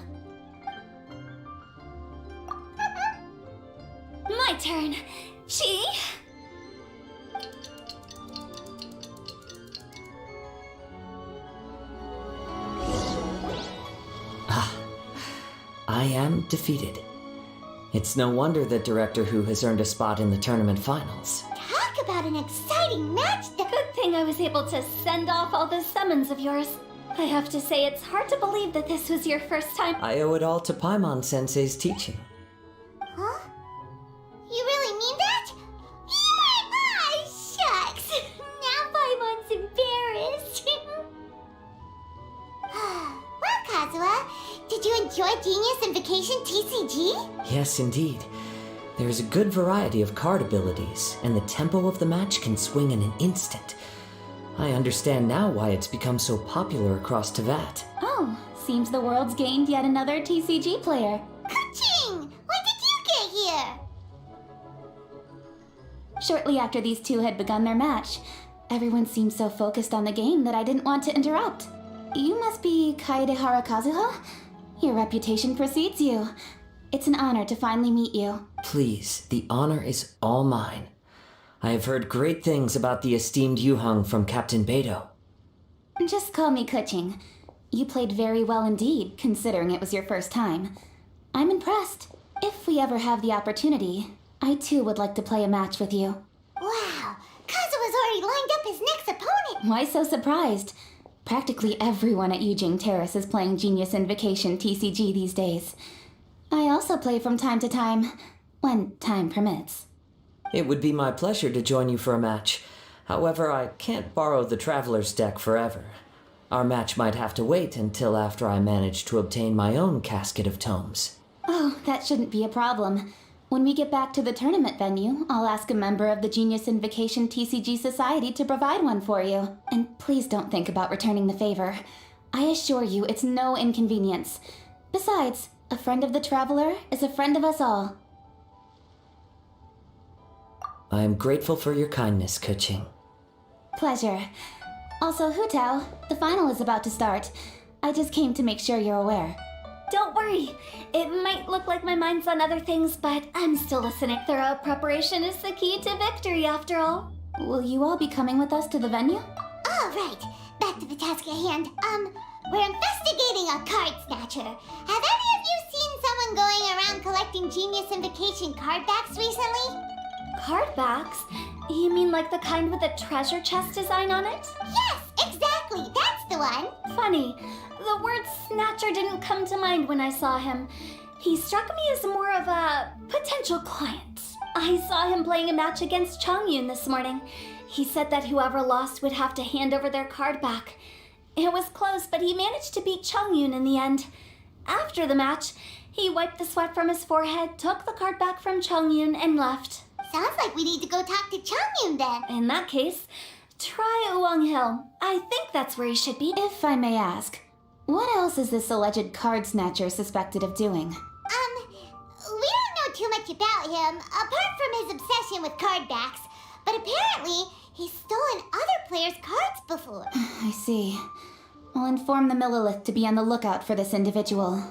My turn. Chi? I am defeated. It's no wonder that Director Hu has earned a spot in the tournament finals. Talk about an exciting match. Good thing I was able to send off all those summons of yours. I have to say, it's hard to believe that this was your first time. I owe it all to Paimon Sensei's teaching. Huh? You really mean that? My shucks! Now Paimon's embarrassed. Well, Kazuha, did you enjoy Genius Invocation TCG? Yes, indeed. There is a good variety of card abilities, and the tempo of the match can swing in an instant. I understand now why it's become so popular across Teyvat. Oh, seems the world's gained yet another TCG player. Ka-ching! When did you get here? Shortly after these two had begun their match, everyone seemed so focused on the game that I didn't want to interrupt. You must be Kaedehara Kazuha? Your reputation precedes you. It's an honor to finally meet you. Please, the honor is all mine. I have heard great things about the esteemed Yuheng from Captain Beidou. Just call me Kuching. You played very well indeed, considering it was your first time. I'm impressed. If we ever have the opportunity, I too would like to play a match with you. Wow, Kazuha's already lined up his next opponent. Why so surprised? Practically everyone at Yujing Terrace is playing Genius Invocation TCG these days. I also play from time to time, when time permits. It would be my pleasure to join you for a match. However, I can't borrow the Traveler's deck forever. Our match might have to wait until after I manage to obtain my own casket of tomes. Oh, that shouldn't be a problem. When we get back to the tournament venue, I'll ask a member of the Genius Invocation TCG Society to provide one for you. And please don't think about returning the favor. I assure you it's no inconvenience. Besides, a friend of the Traveler is a friend of us all. I am grateful for your kindness, Kuching. Pleasure. Also, Hu Tao, the final is about to start. I just came to make sure you're aware. Don't worry. It might look like my mind's on other things, but I'm still listening. Thorough preparation is the key to victory, after all. Will you all be coming with us to the venue? All right, back to the task at hand. We're investigating a card snatcher. Have any of you seen someone going around collecting Genius Invocation card backs recently? Card backs? You mean like the kind with a treasure chest design on it? Yes, exactly. That's the one. Funny. The word snatcher didn't come to mind when I saw him. He struck me as more of a potential client. I saw him playing a match against Chongyun this morning. He said that whoever lost would have to hand over their card back. It was close, but he managed to beat Chongyun in the end. After the match, he wiped the sweat from his forehead, took the card back from Chongyun, and left. Sounds like we need to go talk to Chongyun then. In that case, try Uwang Hill. I think that's where he should be. If I may ask, what else is this alleged card snatcher suspected of doing? We don't know too much about him, apart from his obsession with card backs. But apparently, he's stolen other players' cards before. I see. I'll inform the Millilith to be on the lookout for this individual.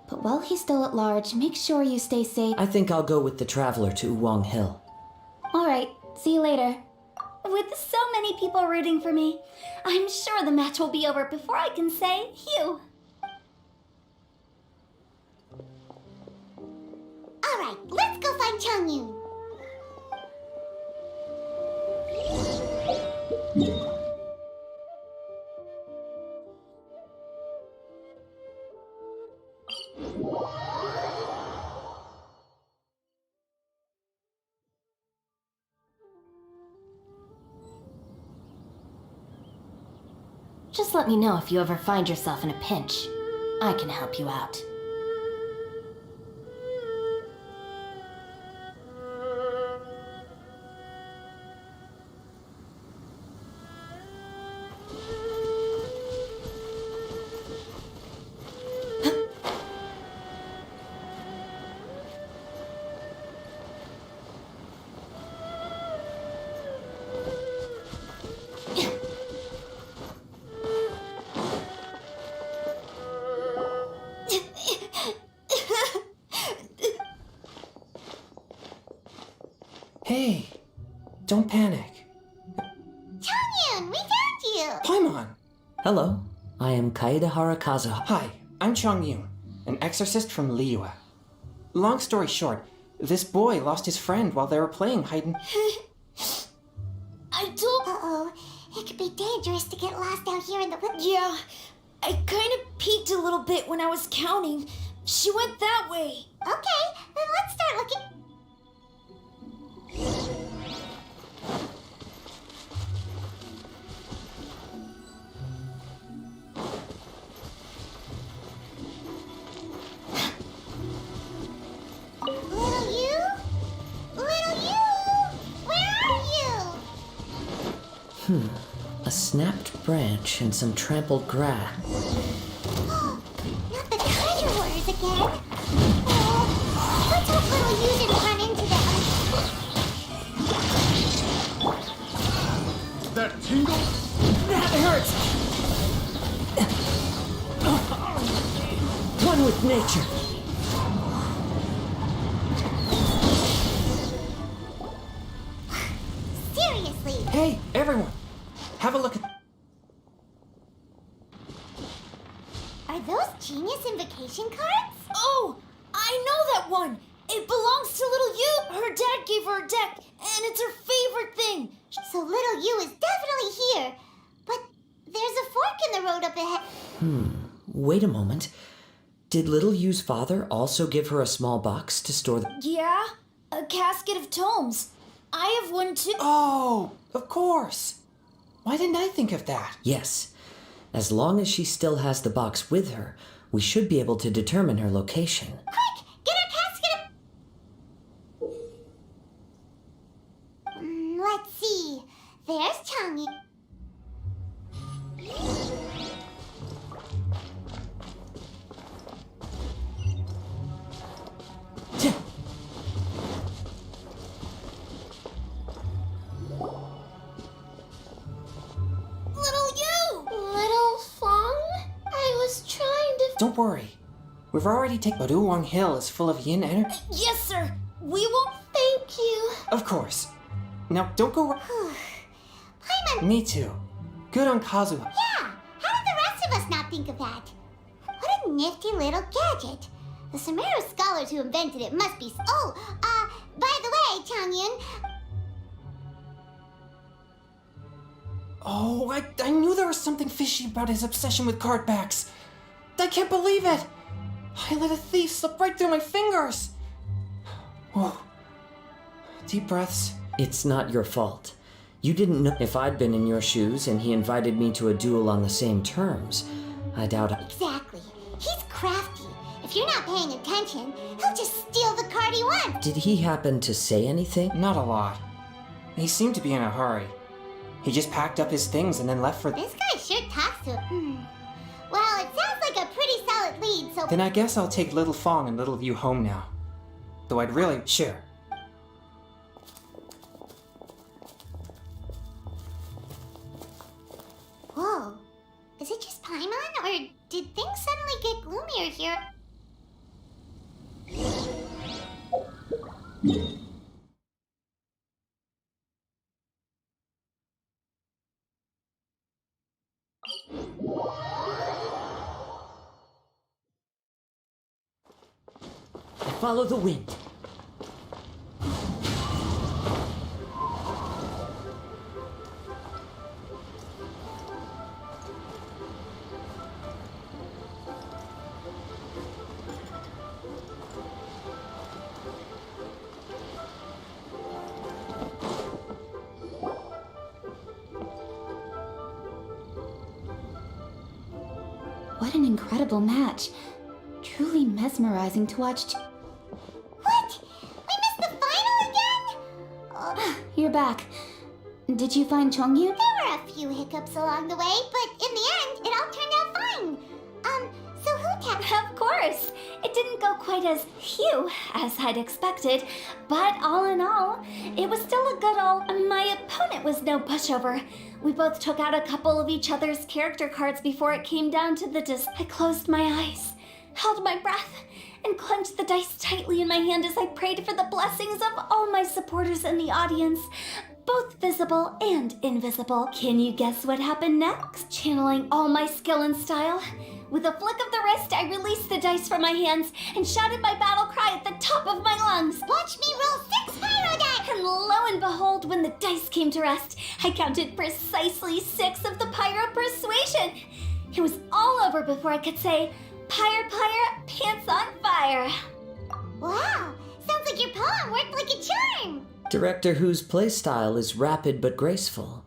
But while he's still at large, make sure you stay safe. I think I'll go with the Traveler to Uwang Hill. Alright, see you later. With so many people rooting for me, I'm sure the match will be over before I can say Hugh. Alright, let's go find Chongyun. Just let me know if you ever find yourself in a pinch. I can help you out. Hey, don't panic. Chongyun, we found you! Paimon! Hello, I am Kaede Harakazu. Hi, I'm Chongyun, an exorcist from Liyue. Long story short, this boy lost his friend while they were playing hide and... I don't... Uh-oh, it could be dangerous to get lost out here in the woods. Yeah, I kind of peeked a little bit when I was counting. She went that way. Okay, then let's start looking. Little you? Little you? Where are you? A snapped branch and some trampled grass. Not the Kaiser orders again. Oh, let's hope little you didn't run into them. That tingle? That hurts! One with nature. Seriously. Hey, everyone! Have a look at... Are those Genius Invocation cards? Oh, I know that one. It belongs to Little You. Her dad gave her a deck, and it's her favorite thing. So Little You is definitely here. But there's a fork in the road up ahead. Wait a moment. Did Little Yu's father also give her a small box to store the... Yeah, a casket of tomes. I have one too. Oh, of course! Why didn't I think of that? Yes. As long as she still has the box with her, we should be able to determine her location. Quick, get our casket of... let's see. There's Chongyun. worry. We've already taken... But Uwang Hill is full of yin energy. Yes, sir. We will thank you. Of course. Now, don't go... Paimon... Me too. Good on Kazuha. Yeah, how did the rest of us not think of that? What a nifty little gadget. The Sumeru scholars who invented it must be... Oh, by the way, Changyun... Oh, I knew there was something fishy about his obsession with card backs. I can't believe it. I let a thief slip right through my fingers. Whoa. Deep breaths. It's not your fault. You didn't know. If I'd been in your shoes and he invited me to a duel on the same terms, I doubt Exactly. He's crafty. If you're not paying attention, he'll just steal the card he wants. Did he happen to say anything? Not a lot. He seemed to be in a hurry. He just packed up his things and then left for... This guy sure talks to him. Well, it sounds like a pretty solid lead, so... Then I guess I'll take Little Fong and Little Yu home now. Though I'd really... Sure. Whoa. Is it just Paimon, or did things suddenly get gloomier here? Follow the wind. What an incredible match. Truly mesmerizing to watch. What? We missed the final again? You're back. Did you find Chongyu? There were a few hiccups along the way, but in the end, it all turned out fine. So who tapped? Of course. It didn't go quite as phew as I'd expected, but all in all, it was still a good old... My opponent was no pushover. We both took out a couple of each other's character cards before it came down to the I closed my eyes, held my breath, and clenched the dice tightly in my hand as I prayed for the blessings of all my supporters in the audience, both visible and invisible. Can you guess what happened next? Channeling all my skill and style, with a flick of the wrist, I released the dice from my hands and shouted my battle cry at the top of my lungs. Watch me roll 6 pyro dice! And lo and behold, when the dice came to rest, I counted precisely 6 of the pyro persuasion. It was all over before I could say, Pyre, pants on fire. Wow, sounds like your poem worked like a charm. Director Who's playstyle is rapid but graceful,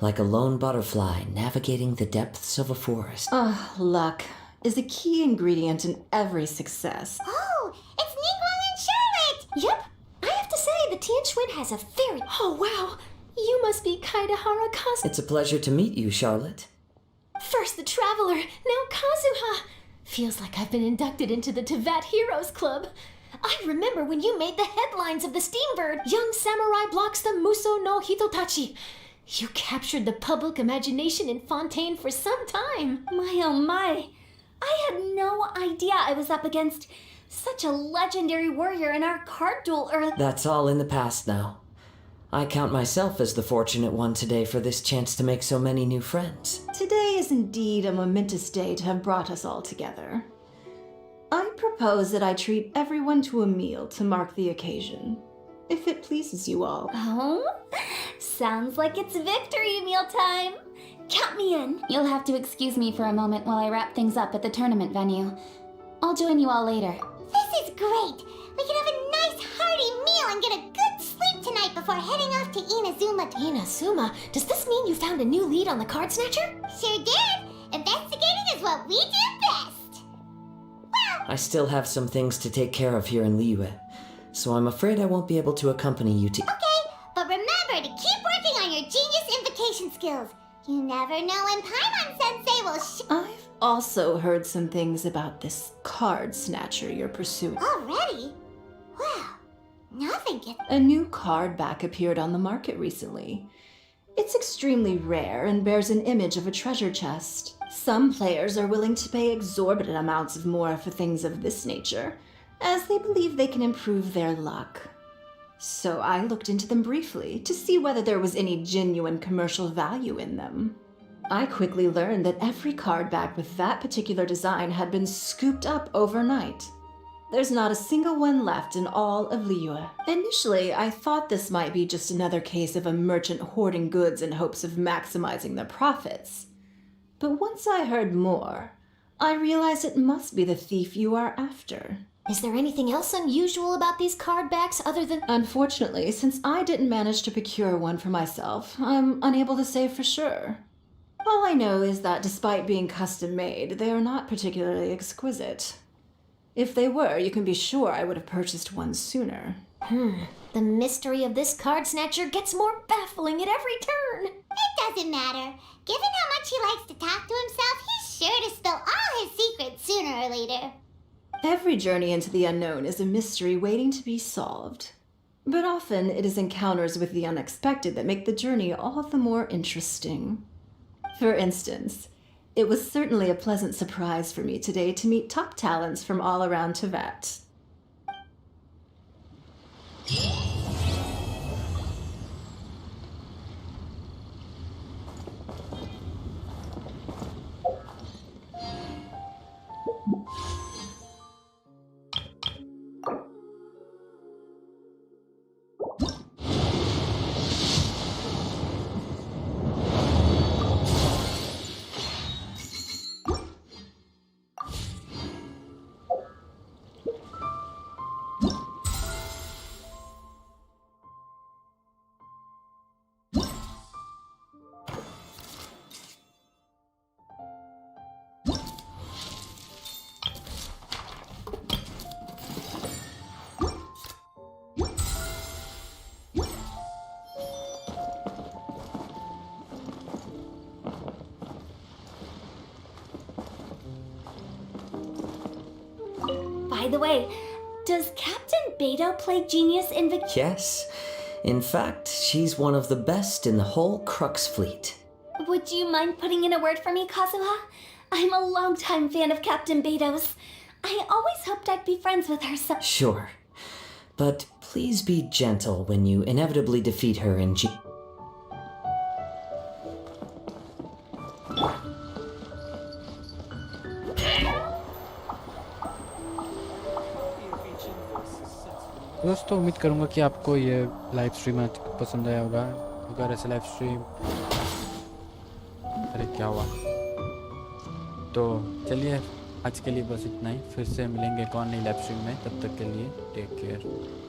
like a lone butterfly navigating the depths of a forest. Luck is a key ingredient in every success. Oh, it's Ningguang and Charlotte! Yep. I have to say, the Tianquan has a very... Oh, wow. You must be Kaidahara Kazuha. It's a pleasure to meet you, Charlotte. First the Traveler, now Kazuha. Feels like I've been inducted into the Tevat Heroes Club. I remember when you made the headlines of the Steambird. Young samurai blocks the Muso no Hitotachi. You captured the public imagination in Fontaine for some time. My oh my. I had no idea I was up against such a legendary warrior in our card duel earlier. That's all in the past now. I count myself as the fortunate one today for this chance to make so many new friends. Today is indeed a momentous day to have brought us all together. I propose that I treat everyone to a meal to mark the occasion, if it pleases you all. Oh? Sounds like it's victory meal time. Count me in. You'll have to excuse me for a moment while I wrap things up at the tournament venue. I'll join you all later. This is great. We can have a nice hearty meal and get a good sleep tonight before heading off to Inazuma. Inazuma? Does this mean you found a new lead on the Card Snatcher? Sure did. Investigating is what we do best. Well, I still have some things to take care of here in Liyue, so I'm afraid I won't be able to accompany you to... okay, but remember to keep working on your genius invocation skills. You never know when Paimon-sensei will I've also heard some things about this card snatcher you're pursuing. Already? Well, nothing gets... A new card back appeared on the market recently. It's extremely rare and bears an image of a treasure chest. Some players are willing to pay exorbitant amounts of more for things of this nature, as they believe they can improve their luck. So I looked into them briefly to see whether there was any genuine commercial value in them. I quickly learned that every card back with that particular design had been scooped up overnight. There's not a single one left in all of Liyue. Initially, I thought this might be just another case of a merchant hoarding goods in hopes of maximizing their profits. But once I heard more, I realized it must be the thief you are after. Is there anything else unusual about these card backs other than... Unfortunately, since I didn't manage to procure one for myself, I'm unable to say for sure. All I know is that despite being custom-made, they are not particularly exquisite. If they were, you can be sure I would have purchased one sooner. The mystery of this card snatcher gets more baffling at every turn. It doesn't matter. Given how much he likes to talk to himself, he's sure to spill all his secrets sooner or later. Every journey into the unknown is a mystery waiting to be solved. But often it is encounters with the unexpected that make the journey all the more interesting. For instance, it was certainly a pleasant surprise for me today to meet top talents from all around Teyvat. By the way, does Captain Beto play Genius Invocation? Yes. In fact, she's one of the best in the whole Crux fleet. Would you mind putting in a word for me, Kazuha? I'm a longtime fan of Captain Beto's. I always hoped I'd be friends with her so... Sure. But please be gentle when you inevitably defeat her in दोस्तों उम्मीद करूंगा कि आपको ये live stream पसंद आया होगा। अगर ऐसे लाइव स्ट्रीम अरे क्या हुआ, तो चलिए आज के लिए बस इतना ही। फिर से मिलेंगे एक और नई लाइव स्ट्रीम में, तब तक के लिए टेक केयर।